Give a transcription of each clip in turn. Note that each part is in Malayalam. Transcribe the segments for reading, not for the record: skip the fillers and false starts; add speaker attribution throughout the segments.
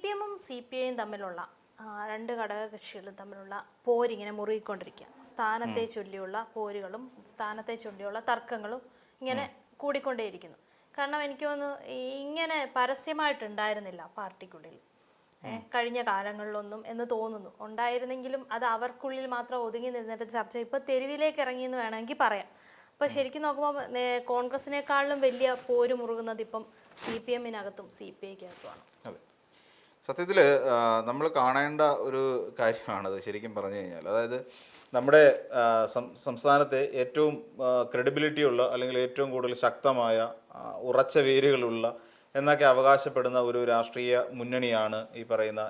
Speaker 1: CPM-ഉം CPI-യും തമ്മിലുള്ള രണ്ട് ഘടകകക്ഷികളും തമ്മിലുള്ള പോരിങ്ങനെ മുറുകിക്കൊണ്ടിരിക്കുക. സ്ഥാനത്തെ ചൊല്ലിയുള്ള പോരുകളും സ്ഥാനത്തെ ചൊല്ലിയുള്ള തർക്കങ്ങളും ഇങ്ങനെ കൂടിക്കൊണ്ടേയിരിക്കുന്നു. കാരണം എനിക്ക് തോന്നുന്നു ഇങ്ങനെ പരസ്യമായിട്ടുണ്ടായിരുന്നില്ല പാർട്ടിക്കുള്ളിൽ കഴിഞ്ഞ കാലങ്ങളിലൊന്നും എന്ന് തോന്നുന്നു. ഉണ്ടായിരുന്നെങ്കിലും അത് അവർക്കുള്ളിൽ മാത്രം ഒതുങ്ങി നിന്നിട്ട് ചർച്ച ഇപ്പോൾ തെരുവിലേക്ക് ഇറങ്ങിയെന്ന് വേണമെങ്കിൽ പറയാം. അപ്പോൾ ശരിക്കും നോക്കുമ്പോൾ കോൺഗ്രസിനേക്കാളിലും വലിയ പോര് മുറുകുന്നത് ഇപ്പം CPM-നകത്തും CPI-ക്കകത്തുമാണ്.
Speaker 2: അതെ, സത്യത്തിൽ നമ്മൾ കാണേണ്ട ഒരു കാര്യമാണത് ശരിക്കും പറഞ്ഞു കഴിഞ്ഞാൽ. അതായത് നമ്മുടെ സംസ്ഥാനത്തെ ഏറ്റവും ക്രെഡിബിലിറ്റി ഉള്ള അല്ലെങ്കിൽ ഏറ്റവും കൂടുതൽ ശക്തമായ ഉറച്ച വേരുകളുള്ള എന്നൊക്കെ അവകാശപ്പെടുന്ന ഒരു രാഷ്ട്രീയ മുന്നണിയാണ് ഈ പറയുന്ന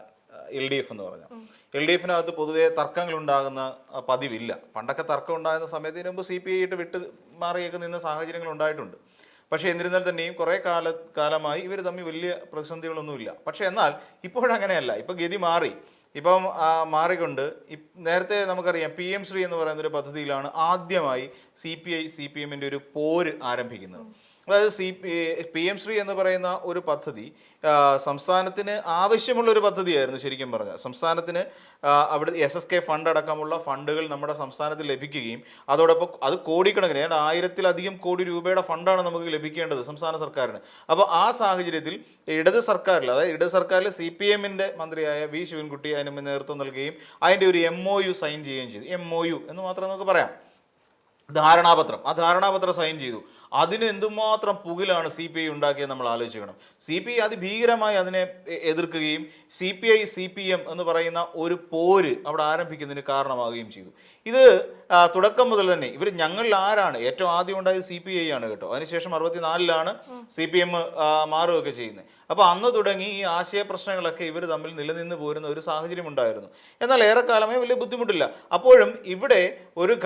Speaker 2: LDF എന്ന് പറഞ്ഞാൽ. LDF-നകത്ത് പൊതുവേ തർക്കങ്ങളുണ്ടാകുന്ന പതിവില്ല. പണ്ടൊക്കെ തർക്കം ഉണ്ടാകുന്ന സമയത്തിന് മുമ്പ് CPI ഇട്ട് വിട്ട് മാറിയൊക്കെ നിന്ന സാഹചര്യങ്ങൾ ഉണ്ടായിട്ടുണ്ട്. പക്ഷേ എന്നിരുന്നാൽ തന്നെയും കുറേ കാലമായി ഇവർ തമ്മിൽ വലിയ പ്രതിസന്ധികളൊന്നുമില്ല. പക്ഷേ എന്നാൽ ഇപ്പോഴങ്ങനെയല്ല. ഇപ്പം ഗതി മാറി. ഇപ്പം മാറിക്കൊണ്ട് നേരത്തെ നമുക്കറിയാം PM ശ്രീ എന്ന് പറയുന്ന ഒരു പദ്ധതിയിലാണ് ആദ്യമായി CPI CPM-ൻ്റെ ഒരു പോര് ആരംഭിക്കുന്നത്. അതായത് PM ശ്രീ എന്ന് പറയുന്ന ഒരു പദ്ധതി സംസ്ഥാനത്തിന് ആവശ്യമുള്ള ഒരു പദ്ധതിയായിരുന്നു. ശരിക്കും പറഞ്ഞാൽ സംസ്ഥാനത്തിന് അവിടെ SSK ഫണ്ട് അടക്കമുള്ള ഫണ്ടുകൾ നമ്മുടെ സംസ്ഥാനത്ത് ലഭിക്കുകയും അതോടൊപ്പം അത് കോടിക്കണക്കിന് 1000-ലധികം കോടി രൂപയുടെ ഫണ്ടാണ് നമുക്ക് ലഭിക്കേണ്ടത് സംസ്ഥാന സർക്കാരിന്. അപ്പോൾ ആ സാഹചര്യത്തിൽ ഇടത് സർക്കാരിൽ, അതായത് ഇടത് സർക്കാരിൽ CPM-ൻ്റെ മന്ത്രിയായ V ശിവൻകുട്ടി അതിന് നേതൃത്വം നൽകുകയും അതിൻ്റെ ഒരു MOU സൈൻ ചെയ്യുകയും ചെയ്തു. MOU എന്ന് മാത്രം നമുക്ക് പറയാം, ധാരണാപത്രം. ആ ധാരണാപത്രം സൈൻ ചെയ്തു. അതിന് എന്തുമാത്രം പുകിലാണ് CPI ഉണ്ടാക്കിയത് നമ്മൾ ആലോചിക്കണം. CPI അതിഭീകരമായി അതിനെ എതിർക്കുകയും CPI CPM എന്ന് പറയുന്ന ഒരു പോര് അവിടെ ആരംഭിക്കുന്നതിന് കാരണമാവുകയും ചെയ്തു. ഇത് തുടക്കം മുതൽ തന്നെ ഞങ്ങളിൽ ആരാണ് ഏറ്റവും ആദ്യം ഉണ്ടായത് CPI ആണ് കേട്ടോ. അതിനുശേഷം 64-ലാണ് CPM മാറുകയൊക്കെ ചെയ്യുന്നത്. അപ്പോൾ അന്ന് തുടങ്ങി ഈ ആശയ പ്രശ്നങ്ങളൊക്കെ ഇവർ തമ്മിൽ നിലനിന്ന് പോരുന്ന ഒരു സാഹചര്യം ഉണ്ടായിരുന്നു. എന്നാൽ ഏറെക്കാലമേ വലിയ ബുദ്ധിമുട്ടില്ല. അപ്പോഴും ഇവിടെ ഒരു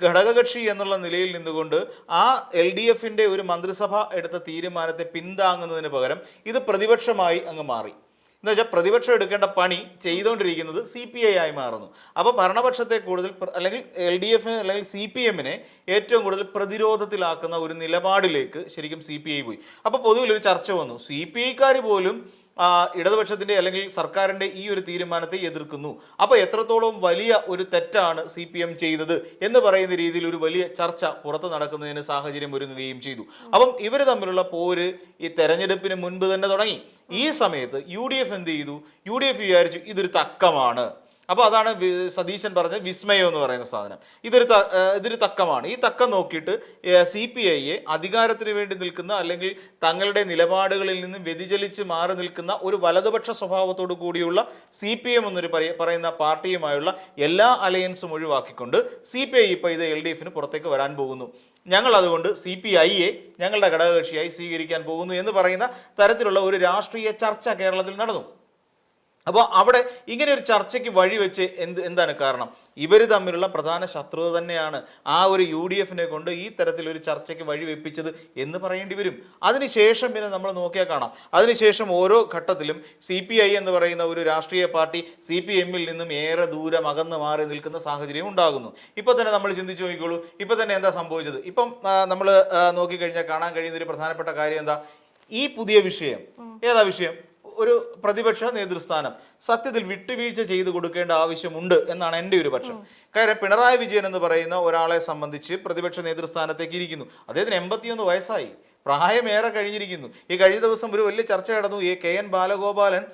Speaker 2: ഘടകകക്ഷി എന്നുള്ള നിലയിൽ നിന്നുകൊണ്ട് ആ LDF-ൻ്റെ ഒരു മന്ത്രിസഭ എടുത്ത തീരുമാനത്തെ പിന്താങ്ങുന്നതിന് പകരം ഇത് പ്രതിപക്ഷമായി അങ്ങ് മാറി. എന്ന് വെച്ചാൽ പ്രതിപക്ഷം എടുക്കേണ്ട പണി ചെയ്തുകൊണ്ടിരിക്കുന്നത് CPI ആയി മാറുന്നു. അപ്പോൾ ഭരണപക്ഷത്തെ കൂടുതൽ അല്ലെങ്കിൽ LDF അല്ലെങ്കിൽ CPM-നെ ഏറ്റവും കൂടുതൽ പ്രതിരോധത്തിലാക്കുന്ന ഒരു നിലപാടിലേക്ക് ശരിക്കും CPI പോയി. അപ്പോൾ പൊതുവിലൊരു ചർച്ച വന്നു. CPI-ക്കാർ പോലും ഇടതുപക്ഷത്തിൻ്റെ അല്ലെങ്കിൽ സർക്കാരിൻ്റെ ഈ ഒരു തീരുമാനത്തെ എതിർക്കുന്നു. അപ്പോൾ എത്രത്തോളം വലിയ ഒരു തെറ്റാണ് CPM ചെയ്തത് എന്ന് പറയുന്ന രീതിയിൽ ഒരു വലിയ ചർച്ച പുറത്ത് നടക്കുന്നതിന് സാഹചര്യം ഒരുങ്ങുകയും ചെയ്തു. അപ്പം ഇവർ തമ്മിലുള്ള പോര് ഈ തെരഞ്ഞെടുപ്പിന് മുൻപ് തന്നെ തുടങ്ങി. ഈ സമയത്ത് UDF എന്ത് ചെയ്തു? UDF വിചാരിച്ചു ഇതൊരു തക്കമാണ്. അപ്പോൾ അതാണ് സതീശൻ പറഞ്ഞ വിസ്മയം എന്ന് പറയുന്ന സാധനം. ഇതൊരു തക്കമാണ്. ഈ തക്കം നോക്കിയിട്ട് CPI-യെ അധികാരത്തിന് വേണ്ടി നിൽക്കുന്ന അല്ലെങ്കിൽ തങ്ങളുടെ നിലപാടുകളിൽ നിന്നും വ്യതിചലിച്ച് മാറി നിൽക്കുന്ന ഒരു വലതുപക്ഷ സ്വഭാവത്തോടു കൂടിയുള്ള CPM എന്നൊരു പറയുന്ന പാർട്ടിയുമായുള്ള എല്ലാ അലയൻസും ഒഴിവാക്കിക്കൊണ്ട് CPI ഇപ്പോൾ ഇത് LDF-ന് പുറത്തേക്ക് വരാൻ പോകുന്നു. ഞങ്ങൾ അതുകൊണ്ട് CPI-യെ ഞങ്ങളുടെ ഘടകകക്ഷിയായി സ്വീകരിക്കാൻ പോകുന്നു എന്ന് പറയുന്ന തരത്തിലുള്ള ഒരു രാഷ്ട്രീയ ചർച്ച കേരളത്തിൽ നടന്നു. അപ്പോൾ അവിടെ ഇങ്ങനെ ഒരു ചർച്ചയ്ക്ക് വഴിവെച്ച് എന്താണ് കാരണം? ഇവർ തമ്മിലുള്ള പ്രധാന ശത്രുത തന്നെയാണ് ആ ഒരു UDF-നെ കൊണ്ട് ഈ തരത്തിലൊരു ചർച്ചയ്ക്ക് വഴിവെപ്പിച്ചത് എന്ന് പറയേണ്ടി വരും. അതിനുശേഷം പിന്നെ നമ്മൾ നോക്കിയാൽ കാണാം, അതിനുശേഷം ഓരോ ഘട്ടത്തിലും CPI എന്ന് പറയുന്ന ഒരു രാഷ്ട്രീയ പാർട്ടി CPM-ൽ നിന്നും ഏറെ ദൂരം അകന്ന് മാറി നിൽക്കുന്ന സാഹചര്യം ഉണ്ടാകുന്നു. ഇപ്പോൾ തന്നെ നമ്മൾ ചിന്തിച്ചു നോക്കിക്കോളൂ, ഇപ്പോൾ തന്നെ എന്താ സംഭവിച്ചത്? ഇപ്പം നമ്മൾ നോക്കിക്കഴിഞ്ഞാൽ കാണാൻ കഴിയുന്ന ഒരു പ്രധാനപ്പെട്ട കാര്യം എന്താ? ഈ പുതിയ വിഷയം ഏതാ വിഷയം? ഒരു പ്രതിപക്ഷ നേതൃസ്ഥാനം സത്യത്തിൽ വിട്ടുവീഴ്ച ചെയ്തു കൊടുക്കേണ്ട ആവശ്യമുണ്ട് എന്നാണ് എൻ്റെ ഒരു പക്ഷം. കാര്യം പിണറായി വിജയൻ എന്ന് പറയുന്ന ഒരാളെ സംബന്ധിച്ച് പ്രതിപക്ഷ നേതൃസ്ഥാനത്തേക്ക് ഇരിക്കുന്നു. അദ്ദേഹത്തിന് 81 വയസ്സായി, പ്രായമേറെ കഴിഞ്ഞിരിക്കുന്നു. ഈ കഴിഞ്ഞ ദിവസം ഒരു വലിയ ചർച്ച നടന്നു. ഈ KN ബാലഗോപാലൻ,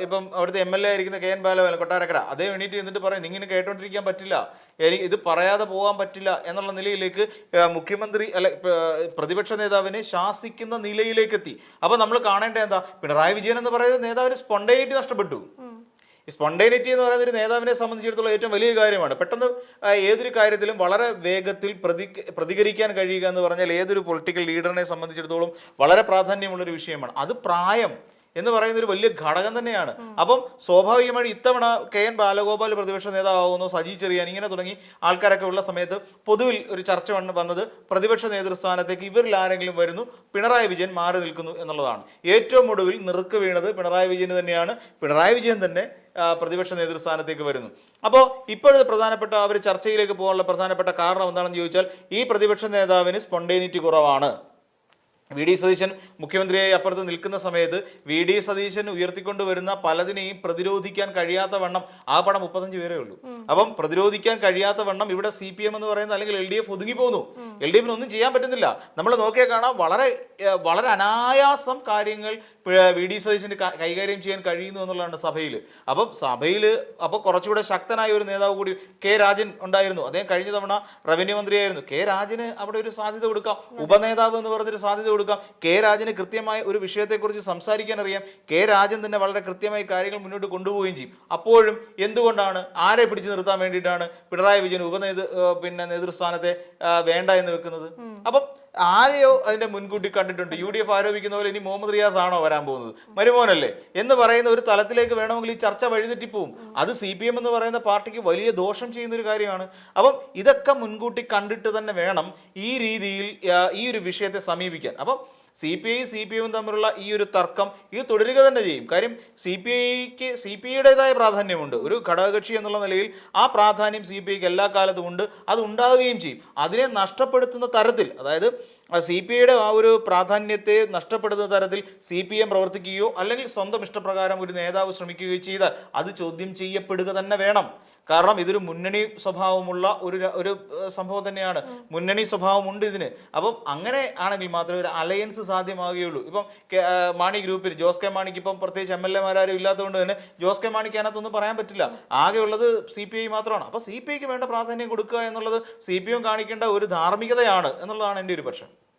Speaker 2: ഇപ്പം അവിടുത്തെ MLA ആയിരിക്കുന്ന KN ബാലഗോപാലൻ കൊട്ടാരക്കര, അദ്ദേഹം എണീറ്റ് എന്നിട്ട് പറയും ഇങ്ങനെ കേട്ടോണ്ടിരിക്കാൻ പറ്റില്ല, എനിക്ക് ഇത് പറയാതെ പോകാൻ പറ്റില്ല എന്നുള്ള നിലയിലേക്ക് മുഖ്യമന്ത്രി പ്രതിപക്ഷ നേതാവിനെ ശാസിക്കുന്ന നിലയിലേക്ക് എത്തി. അപ്പോൾ നമ്മൾ കാണേണ്ട എന്താ? പിണറായി വിജയൻ എന്ന് പറയുന്ന നേതാവിന് സ്പോണ്ടൈനിറ്റി നഷ്ടപ്പെട്ടു. ഈ സ്പോണ്ടൈനിറ്റി എന്ന് പറയുന്ന ഒരു നേതാവിനെ സംബന്ധിച്ചിടത്തോളം ഏറ്റവും വലിയ കാര്യമാണ്. പെട്ടെന്ന് ഏതൊരു കാര്യത്തിലും വളരെ വേഗത്തിൽ പ്രതികരിക്കാൻ കഴിയുക എന്ന് പറഞ്ഞാൽ ഏതൊരു പൊളിറ്റിക്കൽ ലീഡറിനെ സംബന്ധിച്ചിടത്തോളം വളരെ പ്രാധാന്യമുള്ളൊരു വിഷയമാണ്. അത് പ്രായം എന്ന് പറയുന്ന ഒരു വലിയ ഘടകം തന്നെയാണ്. അപ്പം സ്വാഭാവികമായി ഇത്തവണ KN ബാലഗോപാൽ പ്രതിപക്ഷ നേതാവുന്നു, സജി ചെറിയാൻ ഇങ്ങനെ തുടങ്ങി ആൾക്കാരൊക്കെ ഉള്ള സമയത്ത് പൊതുവിൽ ഒരു ചർച്ച വന്നത് പ്രതിപക്ഷ നേതൃസ്ഥാനത്തേക്ക് ഇവരിൽ ആരെങ്കിലും വരുന്നു, പിണറായി വിജയൻ മാറി നിൽക്കുന്നു എന്നുള്ളതാണ്. ഏറ്റവും ഒടുവിൽ നിറുക്ക് വീണത് പിണറായി വിജയന് തന്നെയാണ്. പിണറായി വിജയൻ തന്നെ പ്രതിപക്ഷ നേതൃസ്ഥാനത്തേക്ക് വരുന്നു. അപ്പോൾ ഇപ്പോഴത്തെ പ്രധാനപ്പെട്ട അവർ ചർച്ചയിലേക്ക് പോകാനുള്ള പ്രധാനപ്പെട്ട കാരണം എന്താണെന്ന് ചോദിച്ചാൽ ഈ പ്രതിപക്ഷ നേതാവിന് സ്പോണ്ടേനിറ്റി കുറവാണ്. വി ഡി സതീശൻ മുഖ്യമന്ത്രിയായി അപ്പുറത്ത് നിൽക്കുന്ന സമയത്ത് വി ഡി സതീശൻ ഉയർത്തിക്കൊണ്ട് വരുന്ന പലതിനെയും പ്രതിരോധിക്കാൻ കഴിയാത്ത വണ്ണം ആ പടം 35 പേരേ ഉള്ളൂ. അപ്പം പ്രതിരോധിക്കാൻ കഴിയാത്ത വണ്ണം ഇവിടെ CPM എന്ന് പറയുന്ന അല്ലെങ്കിൽ LDF ഒതുങ്ങി പോകുന്നു. LDFിന് ഒന്നും ചെയ്യാൻ പറ്റുന്നില്ല. നമ്മൾ നോക്കിയാൽ കാണാം വളരെ അനായാസം കാര്യങ്ങൾ വി ഡി സതീശന് കൈകാര്യം ചെയ്യാൻ കഴിയുന്നു എന്നുള്ളതാണ് സഭയിൽ. അപ്പം സഭയിൽ അപ്പോൾ കുറച്ചുകൂടെ ശക്തനായ ഒരു നേതാവ് കൂടി കെ രാജൻ ഉണ്ടായിരുന്നു. അദ്ദേഹം കഴിഞ്ഞ തവണ റവന്യൂ മന്ത്രിയായിരുന്നു. കെ രാജന് അവിടെ ഒരു സാധ്യത കൊടുക്കാം, ഉപനേതാവ് എന്ന് പറഞ്ഞൊരു സാധ്യത കൊടുക്കാം. കെ രാജന് കൃത്യമായ ഒരു വിഷയത്തെക്കുറിച്ച് സംസാരിക്കാൻ അറിയാം. കെ രാജൻ തന്നെ വളരെ കൃത്യമായി കാര്യങ്ങൾ മുന്നോട്ട് കൊണ്ടുപോവുകയും ചെയ്യും. അപ്പോഴും എന്തുകൊണ്ടാണ് ആരെ പിടിച്ചു നിർത്താൻ വേണ്ടിയിട്ടാണ് പിണറായി വിജയൻ നേതൃസ്ഥാനത്തെ വേണ്ട എന്ന് വെക്കുന്നത്? അപ്പം ആരെയോ അതിന്റെ മുൻകൂട്ടി കണ്ടിട്ടുണ്ട്. UDF ആരോപിക്കുന്ന പോലെ ഇനി മുഹമ്മദ് റിയാസ് ആണോ വരാൻ പോകുന്നത്, മരുമോനല്ലേ എന്ന് പറയുന്ന ഒരു തലത്തിലേക്ക് വേണമെങ്കിൽ ഈ ചർച്ച വഴിതെറ്റിപ്പോവും. അത് CPM എന്ന് പറയുന്ന പാർട്ടിക്ക് വലിയ ദോഷം ചെയ്യുന്ന ഒരു കാര്യമാണ്. അപ്പം ഇതൊക്കെ മുൻകൂട്ടി കണ്ടിട്ട് തന്നെ വേണം ഈ രീതിയിൽ ഈ ഒരു വിഷയത്തെ സമീപിക്കാൻ. അപ്പം CPI-CPM തമ്മിലുള്ള ഈ ഒരു തർക്കം ഇത് തുടരുക തന്നെ ചെയ്യും. കാര്യം CPIയുടേതായ പ്രാധാന്യമുണ്ട്. ഒരു ഘടകകക്ഷി എന്നുള്ള നിലയിൽ ആ പ്രാധാന്യം CPIക്ക് എല്ലാ കാലത്തും ഉണ്ട്. അത് ഉണ്ടാവുകയും ചെയ്യും. അതിനെ നഷ്ടപ്പെടുത്തുന്ന തരത്തിൽ, അതായത് CPIയുടെ ആ ഒരു പ്രാധാന്യത്തെ നഷ്ടപ്പെടുത്തുന്ന തരത്തിൽ CPM പ്രവർത്തിക്കുകയോ അല്ലെങ്കിൽ സ്വന്തം ഇഷ്ടപ്രകാരം ഒരു നേതാവ് ശ്രമിക്കുകയോ ചെയ്താൽ അത് ചോദ്യം ചെയ്യപ്പെടുക തന്നെ വേണം. കാരണം ഇതൊരു മുന്നണി സ്വഭാവമുള്ള ഒരു സംഭവം തന്നെയാണ്. മുന്നണി സ്വഭാവമുണ്ട് ഇതിന്. അപ്പം അങ്ങനെ ആണെങ്കിൽ മാത്രമേ ഒരു അലയൻസ് സാധ്യമാകുകയുള്ളൂ. ഇപ്പം മാണി ഗ്രൂപ്പിൽ ജോസ് കെ മാണിക്ക് ഇപ്പം പ്രത്യേകിച്ച് MLA-മാരും ഇല്ലാത്തതുകൊണ്ട് തന്നെ ജോസ് കെ മാണിക്ക് അതിനകത്തൊന്നും പറയാൻ പറ്റില്ല. ആകെയുള്ളത് CPI മാത്രമാണ്. അപ്പോൾ CPIക്ക് വേണ്ട പ്രാധാന്യം കൊടുക്കുക എന്നുള്ളത് CPM കാണിക്കേണ്ട ഒരു ധാർമ്മികതയാണ് എന്നുള്ളതാണ് എൻ്റെ ഒരു പക്ഷം.